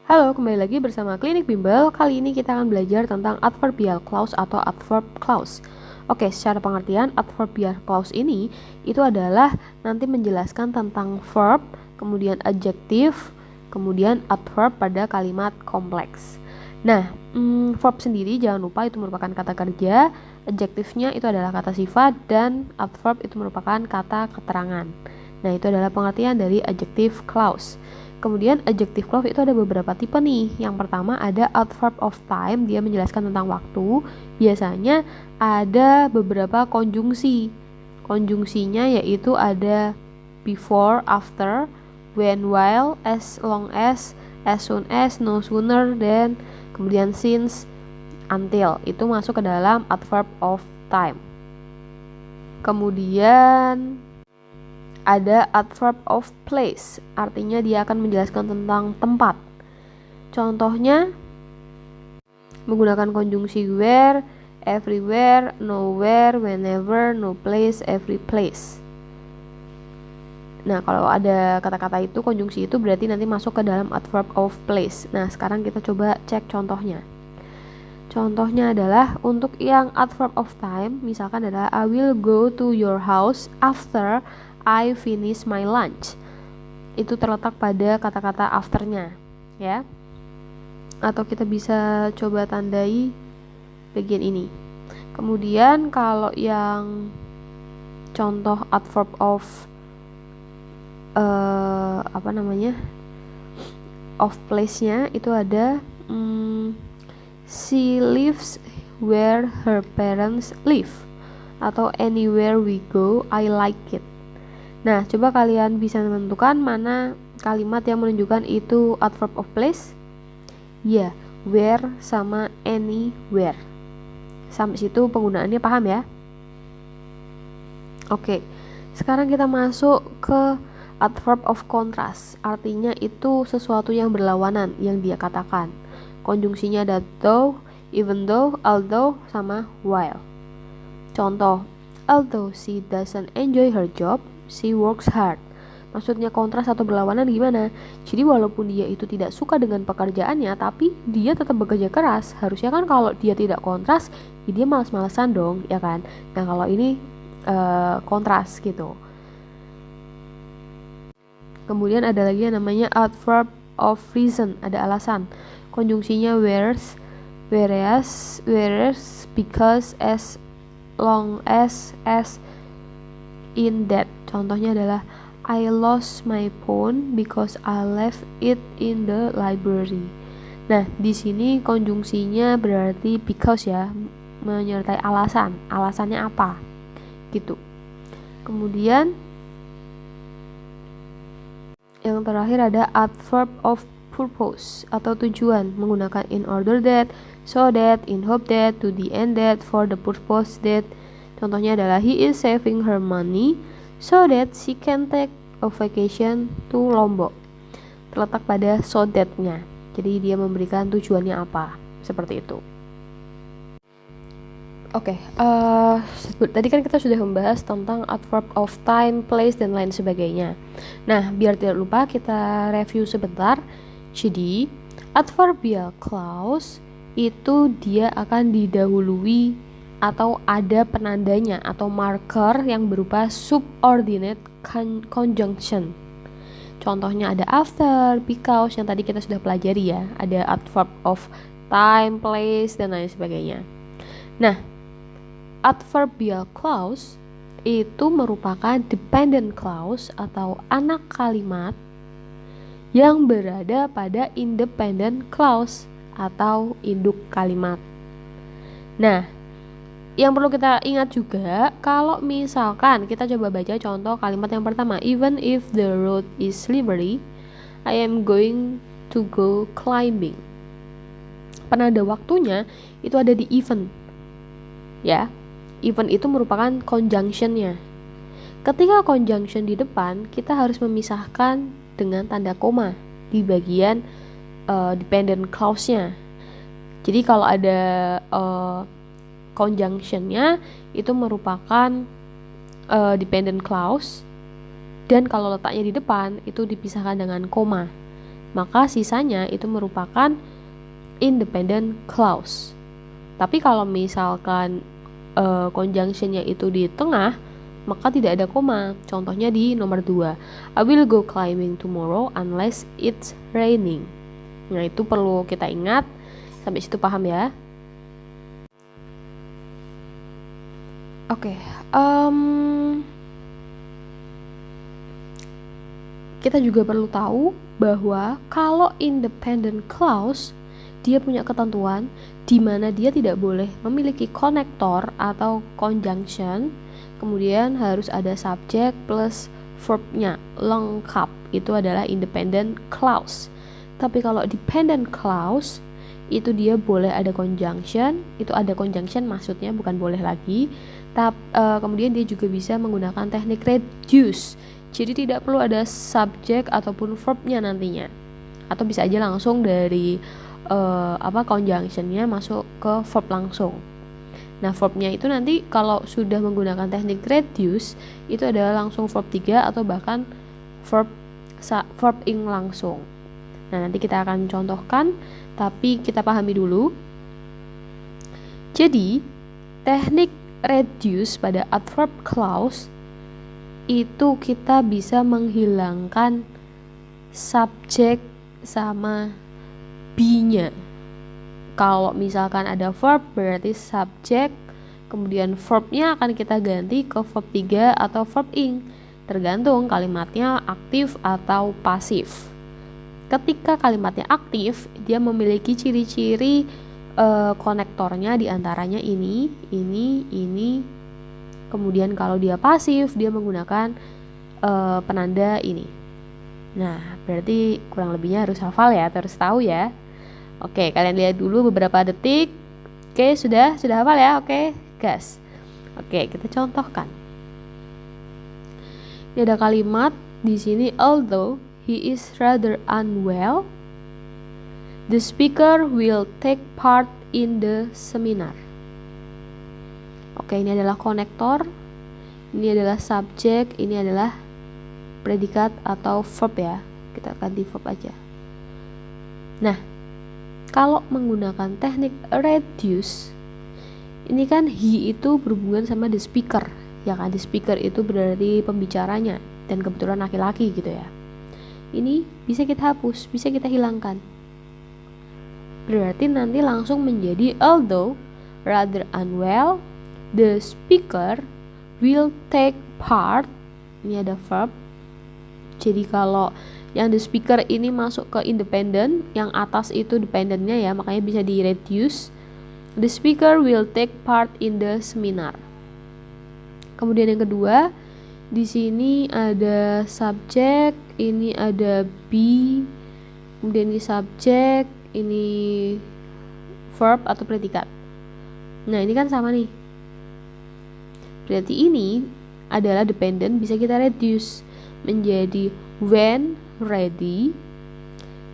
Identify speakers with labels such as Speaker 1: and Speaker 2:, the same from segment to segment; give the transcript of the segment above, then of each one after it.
Speaker 1: Halo, kembali lagi bersama Klinik Bimbel. Kali ini kita akan belajar tentang adverbial clause atau adverb clause. Oke, secara pengertian adverbial clause ini itu adalah nanti menjelaskan tentang verb, kemudian adjektif, kemudian adverb pada kalimat kompleks. Nah, verb sendiri jangan lupa itu merupakan kata kerja, adjektifnya itu adalah kata sifat, dan adverb itu merupakan kata keterangan. Nah, itu adalah pengertian dari adjective clause. Kemudian adjective clause itu ada beberapa tipe nih. Yang pertama ada adverb of time, dia menjelaskan tentang waktu. Biasanya ada beberapa konjungsi. Konjungsinya yaitu ada before, after, when, while, as long as soon as, no sooner than, kemudian since, until. Itu masuk ke dalam adverb of time. Kemudian ada adverb of place, artinya dia akan menjelaskan tentang tempat. Contohnya menggunakan konjungsi where, everywhere, nowhere, whenever, no place, every place. Nah, kalau ada kata-kata itu, konjungsi itu berarti nanti masuk ke dalam adverb of place. Nah, sekarang kita coba cek contohnya. Contohnya adalah untuk yang adverb of time, misalkan adalah I will go to your house after I finish my lunch. Itu terletak pada kata-kata afternya, ya. Atau kita bisa coba tandai bagian ini. Kemudian kalau yang contoh adverb of of place-nya itu ada she lives where her parents live, atau anywhere we go I like it. Nah, coba kalian bisa menentukan mana kalimat yang menunjukkan itu adverb of place. Ya, where sama anywhere. Sampai situ penggunaannya paham ya? Oke, sekarang kita masuk ke adverb of contrast. Artinya itu sesuatu yang berlawanan yang dia katakan. Konjungsinya ada though, even though, although, sama while. Contoh, although she doesn't enjoy her job, she works hard. Maksudnya kontras atau berlawanan gimana? Jadi walaupun dia itu tidak suka dengan pekerjaannya, tapi dia tetap bekerja keras. Harusnya kan kalau dia tidak kontras, ya dia malas-malasan dong, ya kan? Nah, kalau ini kontras gitu. Kemudian ada lagi yang namanya adverb of reason, ada alasan. Konjungsinya whereas, because, as long as in that. Contohnya adalah I lost my phone because I left it in the library. Nah, di sini konjungsinya berarti because ya, menyertai alasan. Alasannya apa? Gitu. Kemudian yang terakhir ada adverb of purpose atau tujuan, menggunakan in order that, so that, in hope that, to the end that, for the purpose that. Contohnya adalah he is saving her money so that she can take a vacation to Lombok. Terletak pada so that-nya. Jadi dia memberikan tujuannya apa, seperti itu. Oke, tadi kan kita sudah membahas tentang adverb of time, place, dan lain sebagainya. Nah, biar tidak lupa kita review sebentar. Jadi, adverbial clause itu dia akan didahului atau ada penandanya atau marker yang berupa subordinate conjunction. Contohnya ada after, because yang tadi kita sudah pelajari ya. Ada adverb of time, place, dan lain sebagainya. Nah, adverbial clause itu merupakan dependent clause atau anak kalimat yang berada pada independent clause atau induk kalimat. Nah, yang perlu kita ingat juga, kalau misalkan kita coba baca contoh kalimat yang pertama, even if the road is slippery, I am going to go climbing. Penanda waktunya itu ada di even. Ya, even itu merupakan conjunctionnya. Ketika conjunction di depan, kita harus memisahkan dengan tanda koma di bagian dependent clause-nya. Jadi kalau ada conjunctionnya itu merupakan dependent clause, dan kalau letaknya di depan itu dipisahkan dengan koma. maka sisanya itu merupakan independent clause. Tapi kalau misalkan conjunctionnya itu di tengah, maka tidak ada koma. Contohnya di nomor 2, I will go climbing tomorrow unless it's raining. Nah, itu perlu kita ingat. Sampai situ paham ya? Oke, kita juga perlu tahu bahwa kalau independent clause, dia punya ketentuan di mana dia tidak boleh memiliki konektor atau conjunction, kemudian harus ada subject plus verbnya lengkap. Itu adalah independent clause. Tapi kalau dependent clause, itu dia boleh ada conjunction. Itu ada conjunction maksudnya, bukan boleh lagi. Kemudian dia juga bisa menggunakan teknik reduce. Jadi tidak perlu ada subject ataupun verbnya nantinya. Atau bisa aja langsung dari conjunctionnya masuk ke verb langsung. Nah, verbnya itu nanti kalau sudah menggunakan teknik reduce, itu adalah langsung verb 3 atau bahkan verb ing langsung. Nah, nanti kita akan contohkan, tapi kita pahami dulu. Jadi, teknik reduce pada adverb clause itu kita bisa menghilangkan subjek sama be-nya. Kalau misalkan ada verb berarti subjek, kemudian verbnya akan kita ganti ke verb 3 atau verb ing, tergantung kalimatnya aktif atau pasif. Ketika kalimatnya aktif, dia memiliki ciri-ciri konektornya diantaranya ini. Kemudian kalau dia pasif, dia menggunakan penanda ini. Nah, berarti kurang lebihnya harus hafal ya, harus tahu ya. Oke, kalian lihat dulu beberapa detik. Oke, sudah hafal ya? Oke, gas. Oke, kita contohkan. Ini ada kalimat di sini, although he is rather unwell, the speaker will take part in the seminar. Oke, ini adalah konektor, ini adalah subjek, ini adalah predikat atau verb ya. Kita ganti verb aja. Nah, kalau menggunakan teknik reduce, ini kan he itu berhubungan sama the speaker, ya kan? The speaker itu berarti pembicaranya, dan kebetulan laki-laki gitu ya. Ini bisa kita hapus, bisa kita hilangkan. Berarti nanti langsung menjadi although rather unwell, the speaker will take part. Ini ada verb. Jadi kalau yang the speaker ini masuk ke independent, yang atas itu dependentnya ya, makanya bisa di reduce. The speaker will take part in the seminar. Kemudian yang kedua, di sini ada subjek, ini ada be, kemudian ini subjek, ini verb atau predikat. Nah, ini kan sama nih. Berarti ini adalah dependent, bisa kita reduce menjadi when ready,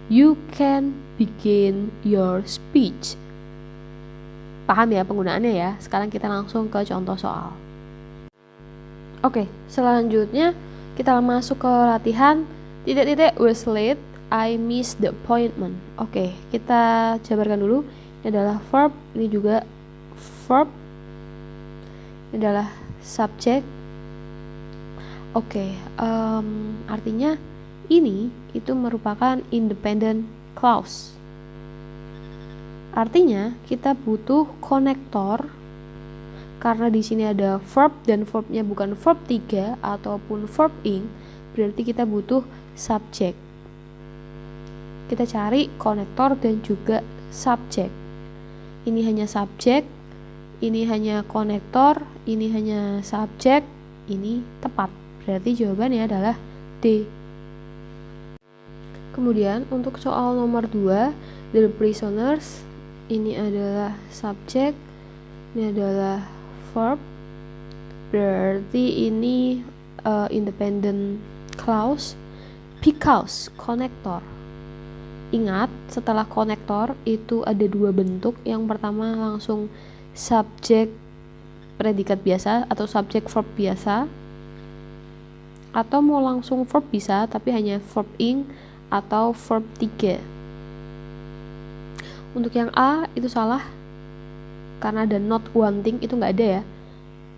Speaker 1: you can begin your speech. Paham ya penggunaannya ya? Sekarang kita langsung ke contoh soal. Oke, selanjutnya kita masuk ke latihan was late, I missed the appointment. Oke, kita jabarkan dulu. Ini adalah verb, ini juga verb, ini adalah subjek. Oke, artinya ini itu merupakan independent clause. Artinya kita butuh konektor karena di sini ada verb dan verbnya bukan verb 3 ataupun verb ing, berarti kita butuh subjek. Kita cari konektor dan juga subjek. Ini hanya subjek, ini hanya konektor, ini hanya subjek, ini tepat. Berarti jawabannya adalah D. Kemudian untuk soal nomor 2, the prisoners, ini adalah subjek, ini adalah verb. Berarti ini independent clause. Because konektor. Ingat, setelah konektor itu ada dua bentuk. Yang pertama langsung subjek predikat biasa atau subjek verb biasa, atau mau langsung verb bisa tapi hanya verb ing atau verb 3. Untuk yang A itu salah karena ada not wanting, itu nggak ada ya.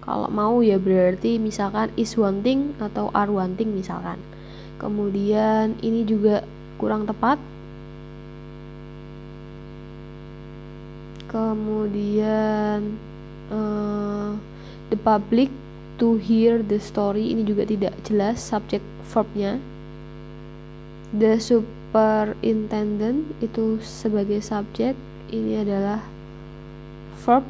Speaker 1: Kalau mau ya berarti misalkan is wanting atau are wanting misalkan. Kemudian ini juga kurang tepat. Kemudian the public to hear the story, ini juga tidak jelas subjek verbnya. The superintendent itu sebagai subjek, ini adalah verb.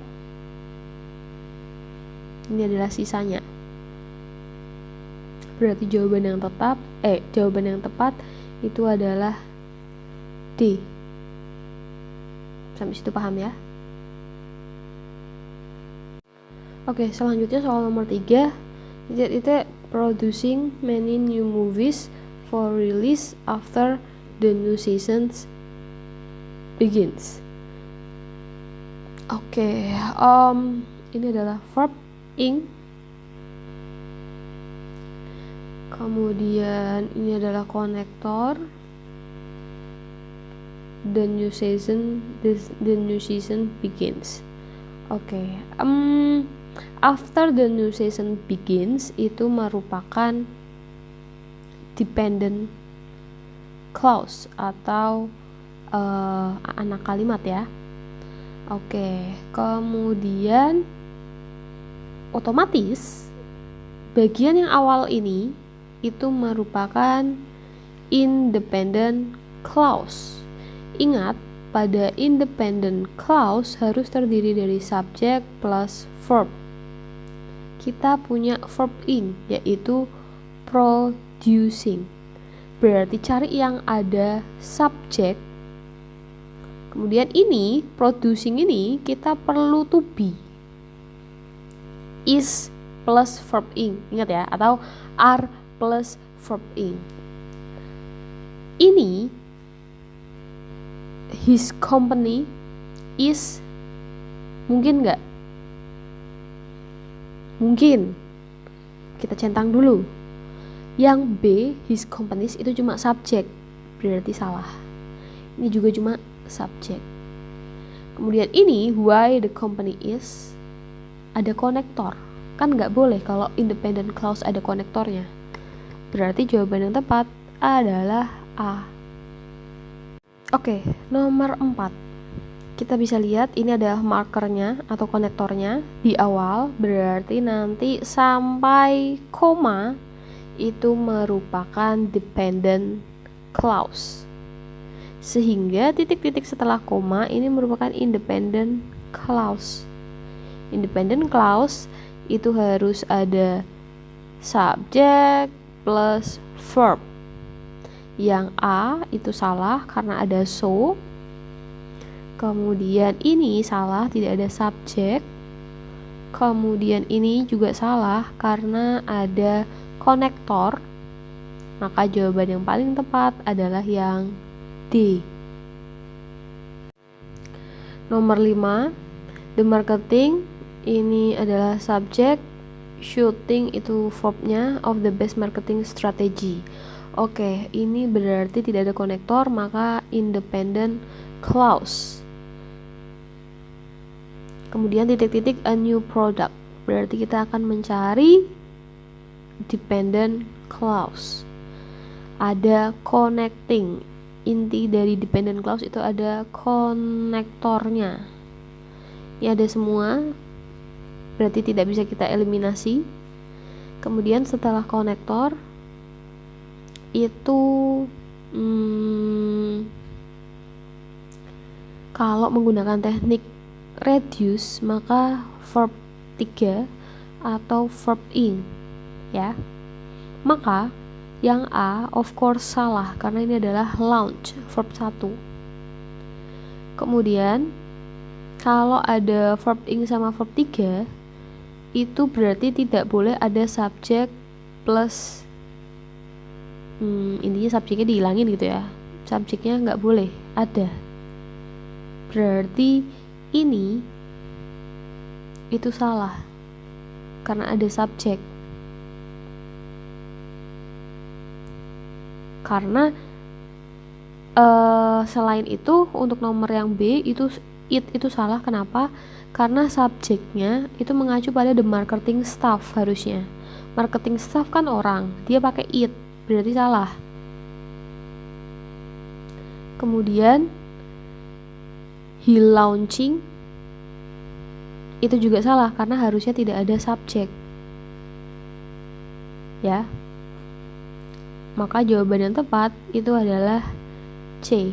Speaker 1: Ini adalah sisanya. Berarti jawaban yang tepat itu adalah D. Sampai situ paham ya? Oke, selanjutnya soal nomor 3. Itu producing many new movies for release after the new season begins. Oke, ini adalah verb ing. Kemudian ini adalah konektor. The new season begins. Oke, after the new season begins itu merupakan dependent clause atau anak kalimat ya. Oke, kemudian otomatis bagian yang awal ini itu merupakan independent clause. Ingat, pada independent clause harus terdiri dari subjek plus verb. Kita punya verb ing, yaitu producing. Berarti cari yang ada subjek. Kemudian ini, producing ini kita perlu to be. Is plus verb ing, ingat ya, atau are plus verb ing. Ini his company is, mungkin nggak? Mungkin. Kita centang dulu. Yang B, his companies itu cuma subjek, berarti salah. Ini juga cuma subjek. Kemudian ini why the company is, ada konektor. Kan nggak boleh kalau independent clause ada konektornya. Berarti jawaban yang tepat adalah A. Oke, nomor 4. Kita bisa lihat ini adalah markernya atau konektornya di awal, berarti nanti sampai koma itu merupakan dependent clause. Sehingga titik-titik setelah koma ini merupakan independent clause. Independent clause itu harus ada subjek plus verb. Yang A itu salah karena ada so. Kemudian ini salah, tidak ada subjek. Kemudian ini juga salah karena ada konektor. Maka jawaban yang paling tepat adalah yang D. Nomor 5, the marketing ini adalah subjek, shooting itu verbnya, of the best marketing strategy. Oke, ini berarti tidak ada konektor, maka independent clause. Kemudian titik-titik a new product, berarti kita akan mencari dependent clause. Ada connecting, inti dari dependent clause itu ada konektornya. Ini ada semua, berarti tidak bisa kita eliminasi. Kemudian setelah konektor itu kalau menggunakan teknik reduce maka verb 3 atau verb ing ya. Maka yang A of course salah karena ini adalah launch, verb 1. Kemudian kalau ada verb ing sama verb 3 itu berarti tidak boleh ada subjek plus intinya subjeknya dihilangin gitu ya. Subjeknya nggak boleh ada. Berarti ini itu salah karena ada subjek. Karena Selain itu untuk nomor yang B itu itu salah. Kenapa? Karena subjeknya itu mengacu pada the marketing staff. Harusnya marketing staff kan orang, dia pakai it, berarti salah. Kemudian he launching itu juga salah karena harusnya tidak ada subjek ya. Maka jawaban yang tepat itu adalah C,